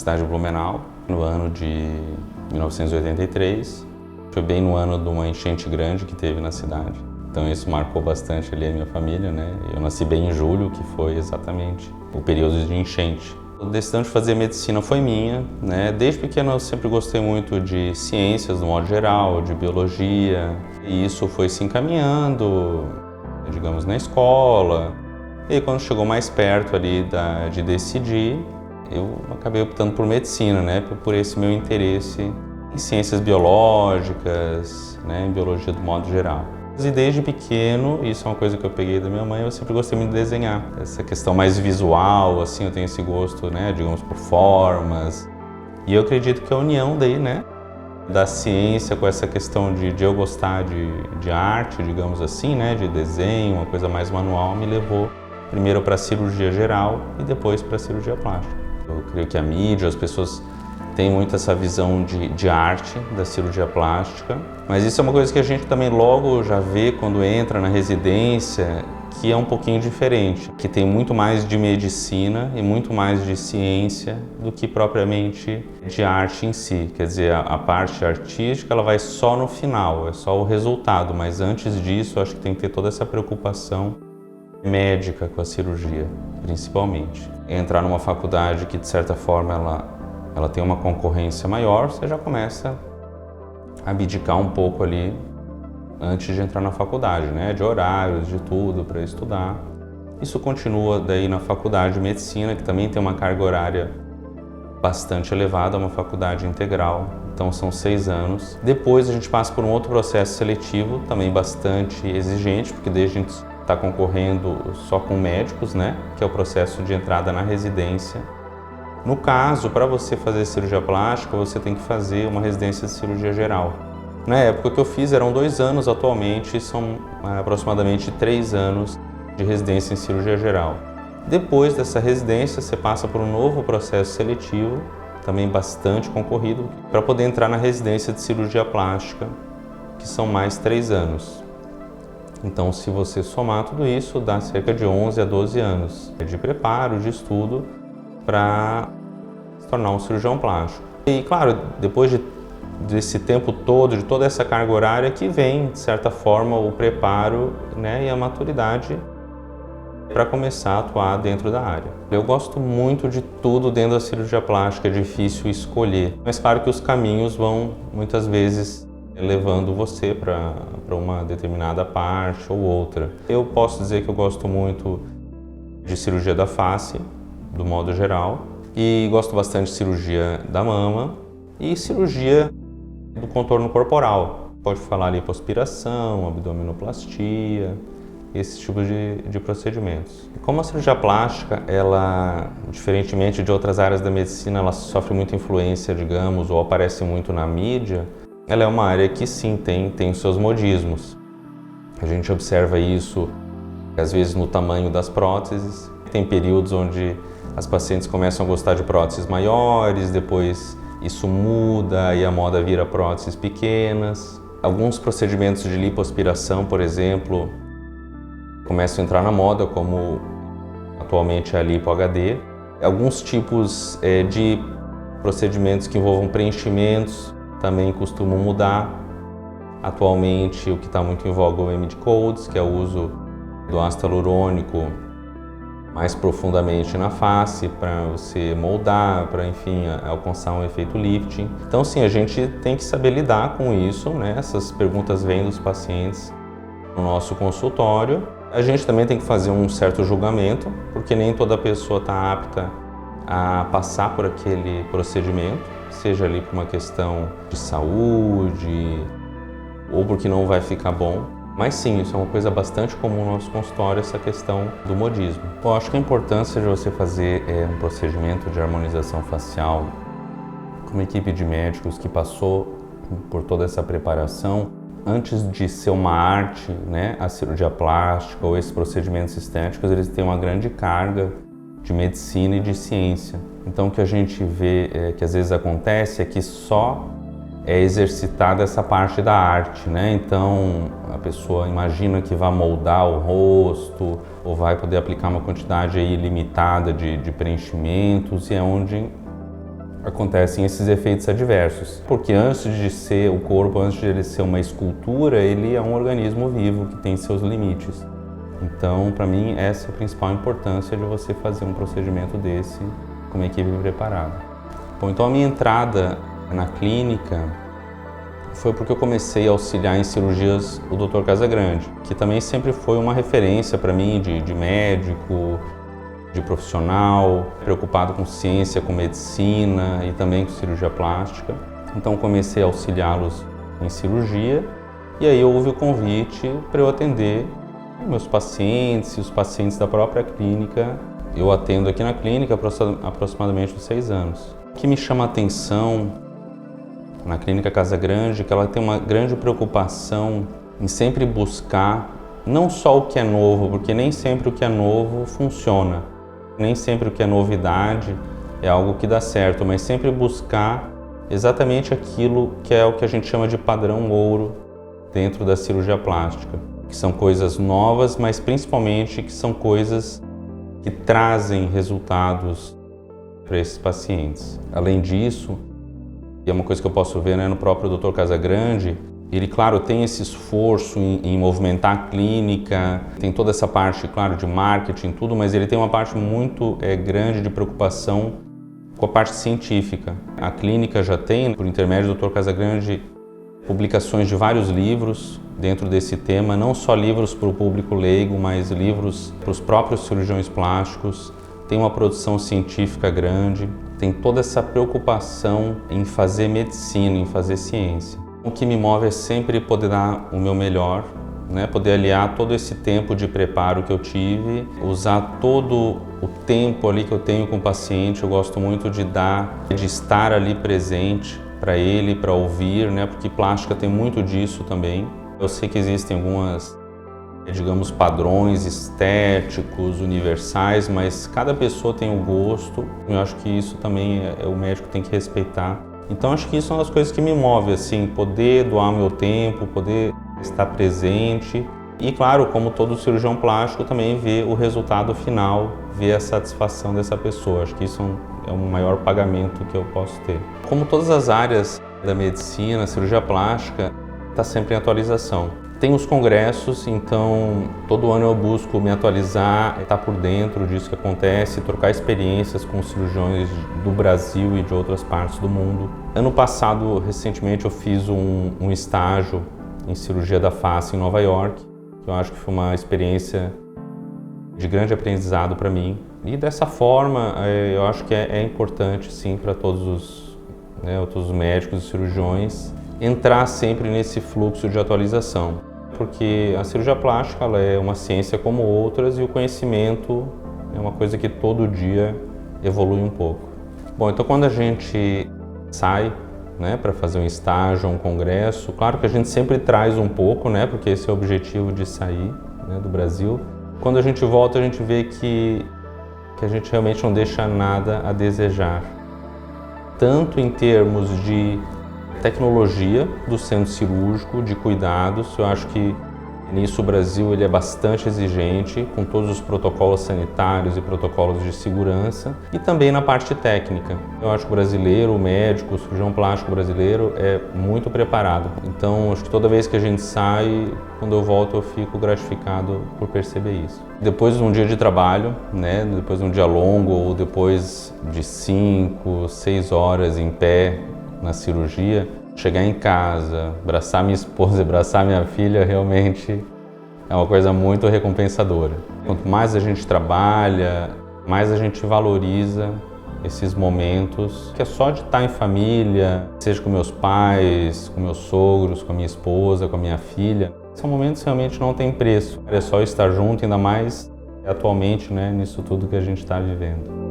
cidade de Blumenau, no ano de 1983. Foi bem no ano de uma enchente grande que teve na cidade. Então isso marcou bastante ali a minha família, né? Eu nasci bem em julho, que foi exatamente o período de enchente. A decisão de fazer medicina foi minha, né? Desde pequeno eu sempre gostei muito de ciências, do modo geral, de biologia. E isso foi se encaminhando, digamos, na escola. E quando chegou mais perto ali de decidir, eu acabei optando por medicina, né? Por esse meu interesse em ciências biológicas, né? Em biologia do modo geral. E desde pequeno, isso é uma coisa que eu peguei da minha mãe, eu sempre gostei muito de desenhar. Essa questão mais visual, assim, eu tenho esse gosto, né, digamos, por formas. E eu acredito que a união daí, né, da ciência com essa questão de eu gostar de arte, digamos assim, né, de desenho, uma coisa mais manual, me levou primeiro para a cirurgia geral e depois para a cirurgia plástica. Eu creio que a mídia, as pessoas tem muito essa visão de arte da cirurgia plástica, mas isso é uma coisa que a gente também logo já vê quando entra na residência, que é um pouquinho diferente, que tem muito mais de medicina e muito mais de ciência do que propriamente de arte em si. Quer dizer, a parte artística ela vai só no final, é só o resultado, mas antes disso eu acho que tem que ter toda essa preocupação médica com a cirurgia, principalmente. Entrar numa faculdade que de certa forma ela tem uma concorrência maior, você já começa a abdicar um pouco ali antes de entrar na faculdade, né? De horários, de tudo para estudar. Isso continua daí na faculdade de medicina, que também tem uma carga horária bastante elevada, uma faculdade integral, então são 6 anos. Depois a gente passa por um outro processo seletivo, também bastante exigente, porque desde a gente está concorrendo só com médicos, né? Que é o processo de entrada na residência. No caso, para você fazer cirurgia plástica, você tem que fazer uma residência de cirurgia geral. Na época que eu fiz, eram 2 anos, atualmente são aproximadamente 3 anos de residência em cirurgia geral. Depois dessa residência, você passa por um novo processo seletivo, também bastante concorrido, para poder entrar na residência de cirurgia plástica, que são mais 3 anos. Então, se você somar tudo isso, dá cerca de 11 a 12 anos de preparo, de estudo, para se tornar um cirurgião plástico. E claro, depois desse tempo todo, de toda essa carga horária, que vem, de certa forma, o preparo, né, e a maturidade para começar a atuar dentro da área. Eu gosto muito de tudo dentro da cirurgia plástica, é difícil escolher. Mas claro que os caminhos vão, muitas vezes, levando você para uma determinada parte ou outra. Eu posso dizer que eu gosto muito de cirurgia da face, do modo geral, e gosto bastante de cirurgia da mama e cirurgia do contorno corporal. Pode falar lipoaspiração, abdominoplastia, esse tipo de procedimentos. Como a cirurgia plástica, ela, diferentemente de outras áreas da medicina, ela sofre muita influência, digamos, ou aparece muito na mídia, ela é uma área que sim, tem os seus modismos. A gente observa isso, às vezes, no tamanho das próteses. Tem períodos onde as pacientes começam a gostar de próteses maiores, depois isso muda e a moda vira próteses pequenas. Alguns procedimentos de lipoaspiração, por exemplo, começam a entrar na moda, como atualmente a lipo HD. Alguns tipos de procedimentos que envolvam preenchimentos também costumam mudar. Atualmente o que está muito em voga é o M-Codes, que é o uso do ácido hialurônico mais profundamente na face, para você moldar, para, enfim, alcançar um efeito lifting. Então, sim, a gente tem que saber lidar com isso, né? Essas perguntas vêm dos pacientes no nosso consultório. A gente também tem que fazer um certo julgamento, porque nem toda pessoa está apta a passar por aquele procedimento, seja ali por uma questão de saúde ou porque não vai ficar bom. Mas sim, isso é uma coisa bastante comum no nosso consultório, essa questão do modismo. Eu acho que a importância de você fazer um procedimento de harmonização facial com uma equipe de médicos que passou por toda essa preparação, antes de ser uma arte, né, a cirurgia plástica ou esses procedimentos estéticos, eles têm uma grande carga de medicina e de ciência. Então o que a gente vê que às vezes acontece é que só é exercitada essa parte da arte, né? Então a pessoa imagina que vai moldar o rosto ou vai poder aplicar uma quantidade aí limitada de preenchimentos, e é onde acontecem esses efeitos adversos. Porque antes de ser o corpo, antes de ele ser uma escultura, ele é um organismo vivo que tem seus limites. Então, para mim, essa é a principal importância de você fazer um procedimento desse com uma equipe preparada. Bom, então a minha entrada na clínica foi porque eu comecei a auxiliar em cirurgias o Dr. Casagrande, que também sempre foi uma referência para mim de médico, de profissional, preocupado com ciência, com medicina e também com cirurgia plástica. Então comecei a auxiliá-los em cirurgia e aí houve o convite para eu atender meus pacientes e os pacientes da própria clínica. Eu atendo aqui na clínica há aproximadamente 6 anos. O que me chama a atenção na Clínica Casagrande é que ela tem uma grande preocupação em sempre buscar não só o que é novo, porque nem sempre o que é novo funciona, nem sempre o que é novidade é algo que dá certo, mas sempre buscar exatamente aquilo que é o que a gente chama de padrão ouro dentro da cirurgia plástica, que são coisas novas, mas principalmente que são coisas que trazem resultados para esses pacientes. Além disso, e é uma coisa que eu posso ver, né, no próprio Dr. Casagrande, ele, claro, tem esse esforço em movimentar a clínica, tem toda essa parte, claro, de marketing, tudo, mas ele tem uma parte muito grande de preocupação com a parte científica. A clínica já tem, por intermédio do Dr. Casagrande, publicações de vários livros dentro desse tema, não só livros para o público leigo, mas livros para os próprios cirurgiões plásticos. Tem uma produção científica grande, tem toda essa preocupação em fazer medicina, em fazer ciência. O que me move é sempre poder dar o meu melhor, né? Poder aliar todo esse tempo de preparo que eu tive, usar todo o tempo ali que eu tenho com o paciente. Eu gosto muito de estar ali presente para ele, para ouvir, né? Porque plástica tem muito disso também. Eu sei que existem algumas, digamos, padrões estéticos, universais, mas cada pessoa tem um gosto. Eu acho que isso também o médico tem que respeitar. Então acho que isso é uma das coisas que me move, assim, poder doar meu tempo, poder estar presente e, claro, como todo cirurgião plástico, também ver o resultado final, ver a satisfação dessa pessoa. Acho que isso é um maior pagamento que eu posso ter. Como todas as áreas da medicina, a cirurgia plástica está sempre em atualização. Tem os congressos, então todo ano eu busco me atualizar, estar por dentro disso que acontece, trocar experiências com cirurgiões do Brasil e de outras partes do mundo. Ano passado, recentemente, eu fiz um estágio em cirurgia da face em Nova York, que eu acho que foi uma experiência de grande aprendizado para mim. E dessa forma, eu acho que é importante, sim, para todos os médicos e cirurgiões entrar sempre nesse fluxo de atualização, porque a cirurgia plástica ela é uma ciência como outras e o conhecimento é uma coisa que todo dia evolui um pouco. Bom, então quando a gente sai, né, para fazer um estágio, um congresso, claro que a gente sempre traz um pouco, né, porque esse é o objetivo de sair, né, do Brasil. Quando a gente volta, a gente vê que a gente realmente não deixa nada a desejar, tanto em termos de tecnologia do centro cirúrgico, de cuidados. Eu acho que nisso o Brasil ele é bastante exigente com todos os protocolos sanitários e protocolos de segurança, e também na parte técnica. Eu acho que o brasileiro, o médico, o cirurgião plástico brasileiro é muito preparado. Então acho que toda vez que a gente sai, quando eu volto eu fico gratificado por perceber isso. Depois de um dia de trabalho, né, depois de um dia longo ou depois de 5, 6 horas em pé na cirurgia, chegar em casa, abraçar minha esposa, abraçar minha filha, realmente é uma coisa muito recompensadora. Quanto mais a gente trabalha, mais a gente valoriza esses momentos, que é só de estar em família, seja com meus pais, com meus sogros, com a minha esposa, com a minha filha. São momentos que realmente não tem preço. É só estar junto, ainda mais atualmente, né, nisso tudo que a gente está vivendo.